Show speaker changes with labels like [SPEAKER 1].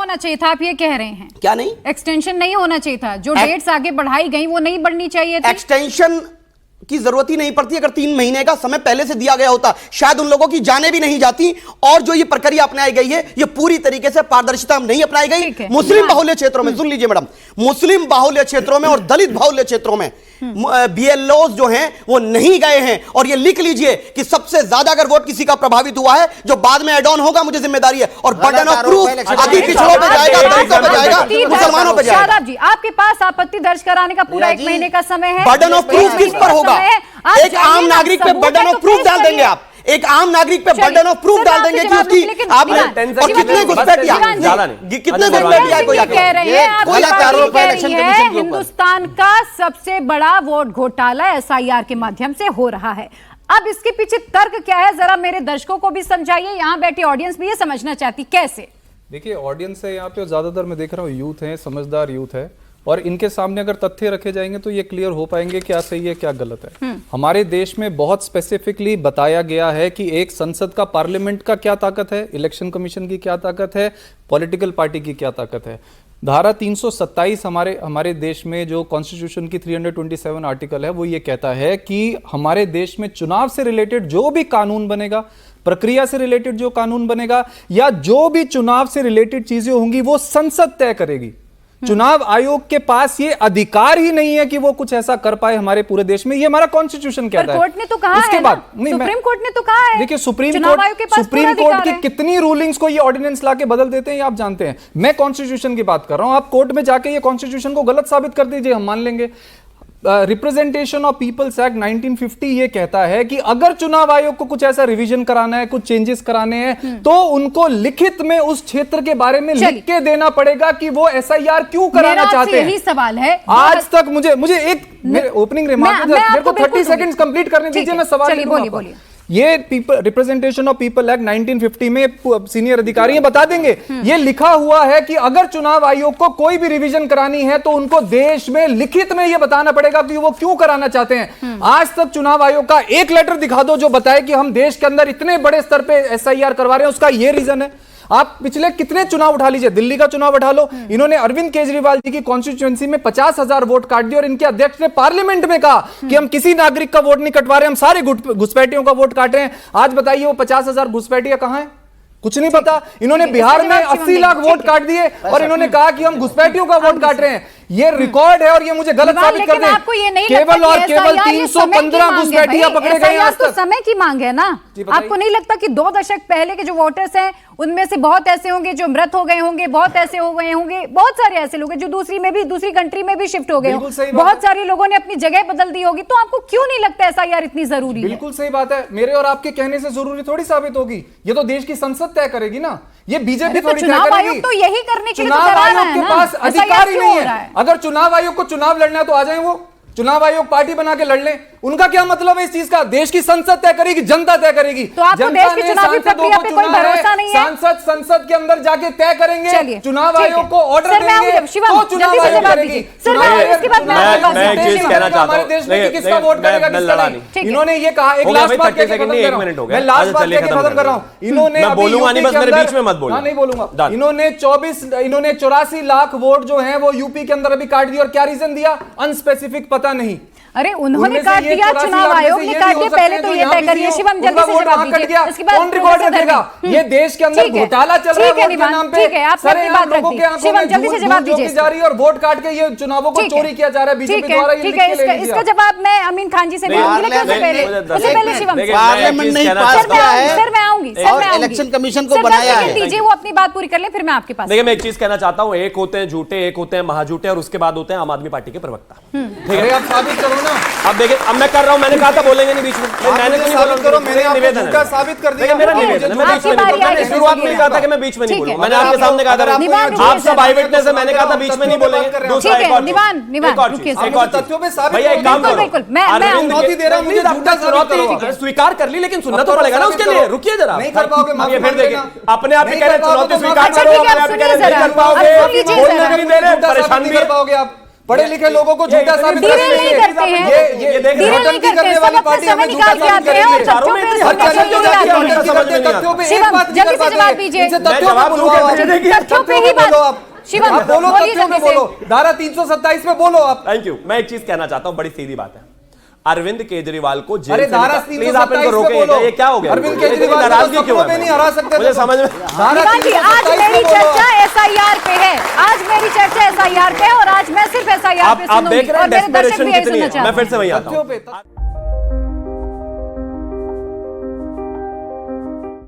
[SPEAKER 1] होना चाहिए था, आप ये कह रहे हैं?
[SPEAKER 2] क्या नहीं?
[SPEAKER 1] एक्सटेंशन नहीं होना चाहिए था, जो डेट्स आगे बढ़ाई गई वो नहीं बढ़नी चाहिए थी।
[SPEAKER 2] एक्सटेंशन की जरूरत ही नहीं पड़ती। अगर 3 महीने का समय पहले से दिया गया होता, शायद उन लोगों की जानें भी नहीं जाती। और जो ये प्रक्रिया अपनाई गई है, ये पूरी तरीके से पारदर्शिता नहीं अपनाई गई। मुस्लिम बाहुल्य क्षेत्रों में, सुन लीजिए मैडम, मुस्लिम बाहुल्य क्षेत्रों में और दलित बाहुल्य क्षेत्रों में बीएलओ जो हैं वो नहीं गए हैं। और ये लिख लीजिए कि सबसे ज्यादा अगर वोट किसी का प्रभावित हुआ है, जो बाद में एड ऑन होगा, मुझे जिम्मेदारी है। और बर्डन ऑफ प्रूफ अति पिछड़ों पे जाएगा, दलितों पे जाएगा, मुसलमानों पे जाएगा।
[SPEAKER 1] शादाब जी, आपके पास आपत्ति दर्ज कराने का पूरा 1 महीने का समय है।
[SPEAKER 2] बर्डन ऑफ प्रूफ किस पर होगा? एक आम नागरिक पे बर्डन ऑफ प्रूफ डाल देंगे आप। एक आम नागरिक पे बर्डन ऑफ प्रूफ डाल देंगे कि उसकी आपने और कितने घुसपैठिया कोई
[SPEAKER 1] कह रहे हैं हिंदुस्तान का सबसे बड़ा वोट घोटाला एसआईआर के माध्यम से हो रहा है। अब इसके पीछे तर्क क्या है, जरा मेरे दर्शकों को भी समझाइए। यहाँ बैठी ऑडियंस भी ये समझना चाहती, कैसे?
[SPEAKER 3] देखिए, ऑडियंस है यहाँ पे, ज्यादातर मैं देख रहा हूँ यूथ है, समझदार यूथ है, और इनके सामने अगर तथ्य रखे जाएंगे तो ये क्लियर हो पाएंगे क्या सही है क्या गलत है। हमारे देश में बहुत स्पेसिफिकली बताया गया है कि एक संसद का, पार्लियामेंट का क्या ताकत है, इलेक्शन कमीशन की क्या ताकत है, पॉलिटिकल पार्टी की क्या ताकत है। धारा 327 हमारे देश में जो कॉन्स्टिट्यूशन की 327 आर्टिकल है, वो ये कहता है कि हमारे देश में चुनाव से रिलेटेड जो भी कानून बनेगा, प्रक्रिया से रिलेटेड जो कानून बनेगा, या जो भी चुनाव से रिलेटेड चीजें होंगी, वो संसद तय करेगी। चुनाव आयोग के पास ये अधिकार ही नहीं है कि वो कुछ ऐसा कर पाए हमारे पूरे देश में। ये हमारा कॉन्स्टिट्यूशन कहता है।
[SPEAKER 1] कोर्ट ने तो कहा
[SPEAKER 3] उसके
[SPEAKER 1] है
[SPEAKER 3] बाद
[SPEAKER 1] सुप्रीम कोर्ट ने तो कहा है।
[SPEAKER 3] देखिए, सुप्रीम कोर्ट की कितनी रूलिंग्स को ये ऑर्डिनेंस लाके बदल देते हैं, ये आप जानते हैं। मैं कॉन्स्टिट्यूशन की बात कर रहा हूं, आप कोर्ट में जाके ये कॉन्स्टिट्यूशन को गलत साबित कर दीजिए, हम मान लेंगे। रिप्रेजेंटेशन ऑफ पीपल्स एक्ट 1950 ये कहता है कि अगर चुनाव आयोग को कुछ ऐसा रिवीजन कराना है, कुछ चेंजेस कराने हैं, तो उनको लिखित में उस क्षेत्र के बारे में लिख के देना पड़ेगा कि वो एसआईआर क्यों कराना चाहते हैं।
[SPEAKER 1] यही सवाल है।
[SPEAKER 3] आज तक मुझे एक ओपनिंग रिमार्क, मेरे को 30 सेकंड कंप्लीट करने दीजिए, मैं सवाल बोलिए। ये रिप्रेजेंटेशन ऑफ पीपल एक्ट 1950 में सीनियर अधिकारी बता देंगे, ये लिखा हुआ है कि अगर चुनाव आयोग को कोई भी रिवीजन करानी है तो उनको देश में लिखित में ये बताना पड़ेगा कि वो क्यों कराना चाहते हैं। आज तक चुनाव आयोग का एक लेटर दिखा दो जो बताए कि हम देश के अंदर इतने बड़े स्तर पे एसआईआर करवा रहे हैं, उसका ये रीजन है। आप पिछले कितने चुनाव उठा लीजिए, दिल्ली का चुनाव उठा लो, इन्होंने अरविंद केजरीवाल जी की कॉन्स्टिट्यूएंसी में 50,000 वोट काट दिए और इनके अध्यक्ष ने पार्लियामेंट में कहा कि हम किसी नागरिक का वोट नहीं कटवा रहे, हम सारे घुसपैठियों का वोट काट रहे हैं। आज बताइए वो 50,000 घुसपैठिया कहां है? कुछ नहीं पता। इन्होंने बिहार में 80 लाख वोट काट दिए और इन्होंने कहा कि हम घुसपैठियों का वोट काट रहे हैं। ये रिकॉर्ड है और ये मुझे गलत साबित कर दें। केवल और केवल 315 घुसपैठिया पकड़े गए आज तक।
[SPEAKER 1] समय की मांग है ना। आपको नहीं लगता कि 2 दशक पहले के जो वोटर्स हैं उनमें से बहुत ऐसे होंगे जो मृत हो गए होंगे, बहुत ऐसे हो गए होंगे, बहुत सारे ऐसे लोग हैं जो दूसरी कंट्री में भी शिफ्ट हो गए होंगे, बहुत सारे लोगों ने अपनी जगह बदल दी होगी। तो आपको क्यों नहीं लगता ऐसा यार इतनी जरूरी है?
[SPEAKER 3] बिल्कुल सही बात है। मेरे और आपके कहने से जरूरी थोड़ी साबित होगी, ये तो देश की संसद तय करेगी ना, ये बीजेपी थोड़ी तय करेगी।
[SPEAKER 1] चुनाव आयोग तो यही करने के लिए
[SPEAKER 3] चुनाव आयोग के पास अधिकार ही नहीं है। अगर चुनाव आयोग को चुनाव लड़ना है तो आ जाए, वो चुनाव आयोग पार्टी बना के लड़ लें। उनका क्या मतलब है इस चीज का? देश की संसद तय करेगी, जनता तय करेगी।
[SPEAKER 1] तो आपको देश की चुनावी प्रक्रिया पे कोई भरोसा नहीं है?
[SPEAKER 3] सांसद संसद के अंदर जाके तय करेंगे, चुनाव आयोग को ऑर्डर देंगे तो चुनाव आयोग करेगी। हमारे देश में किसका वोट करेगा, किसका नहीं। इन्होंने ये कहा, एक लास्ट बात कहकर खत्म कर रहा हूं, मैं लास्ट बात कहकर खत्म कर रहा हूं। इन्होंने
[SPEAKER 4] बोलूंगा नहीं, बस मेरे बीच में मत बोलना।
[SPEAKER 3] नहीं बोलूंगा। इन्होंने 84 लाख वोट जो है वो यूपी के अंदर अभी काट दिया। और क्या रीजन दिया? अनस्पेसिफिक, पता नहीं।
[SPEAKER 1] अरे उन्होंने काट दिया, चुनाव आयोग ने काट दिया। पहले तो ये तय करिए शिवम, जल्दी से जवाब दीजिए। इसके बाद
[SPEAKER 3] कौन रिकॉर्ड रखेगा? ये देश के अंदर घोटाला चल रहा है वोट के नाम पे।
[SPEAKER 1] ठीक है, आप अपनी बात रख दी। शिवम जल्दी से जवाब दीजिए।
[SPEAKER 3] जारी और वोट काट के ये चुनावों को चोरी किया जा रहा है बीजेपी द्वारा।
[SPEAKER 1] ठीक है, इसका जवाब मैं अमीन खान जी से लूंगी, लेकिन उससे पहले शिवम
[SPEAKER 2] पार्लियामेंट नहीं पास किया है
[SPEAKER 1] सर, मैं आऊंगी
[SPEAKER 2] और इलेक्शन कमीशन को बनाया है।
[SPEAKER 1] दीजिए, वो अपनी बात पूरी कर ले, फिर मैं आपके पास।
[SPEAKER 4] देखिए, मैं एक चीज कहना चाहता हूं, एक होते हैं झूठे, एक होते हैं महाझूठे, और उसके बाद होते हैं आम आदमी पार्टी के प्रवक्ता।
[SPEAKER 3] ठीक है, आप साबित करो ना।
[SPEAKER 4] अब देखिए, अब मैं कर रहा हूं, मैंने कहा था बोलेंगे नहीं बीच में, मैंने तो
[SPEAKER 3] साबित करो, मैंने निवेदन है साबित कर दिया।
[SPEAKER 4] मेरा निवेदन है, मैं बीच में नहीं बोलूंगा। शुरुआत में कहा था कि मैं बीच में नहीं बोलूंगा, मैंने आपके सामने कहा था, आप सब आई विटनेस है, मैंने कहा था बीच में नहीं बोलेंगे। दूसरा एक और
[SPEAKER 3] तथ्यों पे साबित,
[SPEAKER 4] भैया एक काम करो,
[SPEAKER 3] चुनौती दे रहा हूं, मुझे झूठा
[SPEAKER 4] चुनौती स्वीकार कर ली, लेकिन सुनना तो पड़ेगा ना उसके लिए। रुकिए जरा,
[SPEAKER 3] नहीं कर पाओगे,
[SPEAKER 4] फिर देखिए अपने आप ही कह रहे चुनौती स्वीकार करो, अपने आप ही कह रहे नहीं कर पाओगे, बोलने भी नहीं दे रहे, परेशान भी
[SPEAKER 3] कर पाओगे आप। पढ़े लिखे लोगों को झूठा साबित
[SPEAKER 1] डीरेल नहीं करते हैं,
[SPEAKER 3] ये देख
[SPEAKER 1] डीरेल नहीं
[SPEAKER 3] नौटंकी
[SPEAKER 1] करते,
[SPEAKER 3] करने
[SPEAKER 1] सब
[SPEAKER 3] वाली
[SPEAKER 1] अपना
[SPEAKER 3] पार्टी
[SPEAKER 1] समय
[SPEAKER 3] हमें झूठा
[SPEAKER 1] निकाल के
[SPEAKER 3] साबित
[SPEAKER 1] आते हैं और
[SPEAKER 3] करेगी।
[SPEAKER 1] तथ्यों पे
[SPEAKER 3] अच्छा,
[SPEAKER 1] सुनने के लिए आते हैं।
[SPEAKER 3] तथ्यों पे एक
[SPEAKER 1] शिवम,
[SPEAKER 3] बात
[SPEAKER 1] जल्दी से
[SPEAKER 3] निकल
[SPEAKER 1] जवाब
[SPEAKER 3] पाते
[SPEAKER 1] दीजिए।
[SPEAKER 3] हैं। इनसे
[SPEAKER 4] मैं
[SPEAKER 3] तथ्यों पे
[SPEAKER 4] जवाब
[SPEAKER 3] बोलो
[SPEAKER 4] दूंगा,
[SPEAKER 3] आप।
[SPEAKER 4] मुझे देखिए,
[SPEAKER 1] तथ्यों पे
[SPEAKER 3] तथ्यों
[SPEAKER 1] ही
[SPEAKER 3] पे बोलो
[SPEAKER 1] बात।
[SPEAKER 3] आप।
[SPEAKER 1] शिवम,
[SPEAKER 3] आप बोलो
[SPEAKER 1] बोलिए
[SPEAKER 3] तथ्यों पे
[SPEAKER 1] जल्दी से।
[SPEAKER 3] बोलो। धारा 327 में बोलो आप।
[SPEAKER 4] Thank you. मैं एक चीज कहना चाहता हूं, बड़ी सीधी बात है। अरविंद केजरीवाल को जेल
[SPEAKER 3] अरे
[SPEAKER 4] से
[SPEAKER 3] धारा
[SPEAKER 4] प्लीज आप इनको
[SPEAKER 3] 327 में
[SPEAKER 4] रोकें।
[SPEAKER 3] बोलो।
[SPEAKER 4] ये क्या हो गया?
[SPEAKER 3] अरविंद
[SPEAKER 4] इतनी
[SPEAKER 3] केजरीवाल
[SPEAKER 4] नाराजगी क्यों है?
[SPEAKER 3] नहीं हरा सकते
[SPEAKER 4] मुझे समझ में
[SPEAKER 3] धारा
[SPEAKER 1] निवान जी, आज
[SPEAKER 3] 327
[SPEAKER 1] मेरी
[SPEAKER 3] में बोलो।
[SPEAKER 1] चर्चा एसआईआर पे है। आज मेरी चर्चा एसआईआर पे है और आज मैं सिर्फ एसआईआर पे
[SPEAKER 4] आप देख
[SPEAKER 1] सुनूंगी
[SPEAKER 4] रहे
[SPEAKER 1] और
[SPEAKER 4] हैं
[SPEAKER 1] मेरे दर्शक
[SPEAKER 4] डेस्परेशन
[SPEAKER 1] भी यही
[SPEAKER 4] कितनी
[SPEAKER 1] सुनना
[SPEAKER 4] है।
[SPEAKER 1] चाहते
[SPEAKER 4] मैं
[SPEAKER 1] हैं।
[SPEAKER 4] फिर से वही आता
[SPEAKER 3] तथ्यों
[SPEAKER 4] हूं।
[SPEAKER 3] पे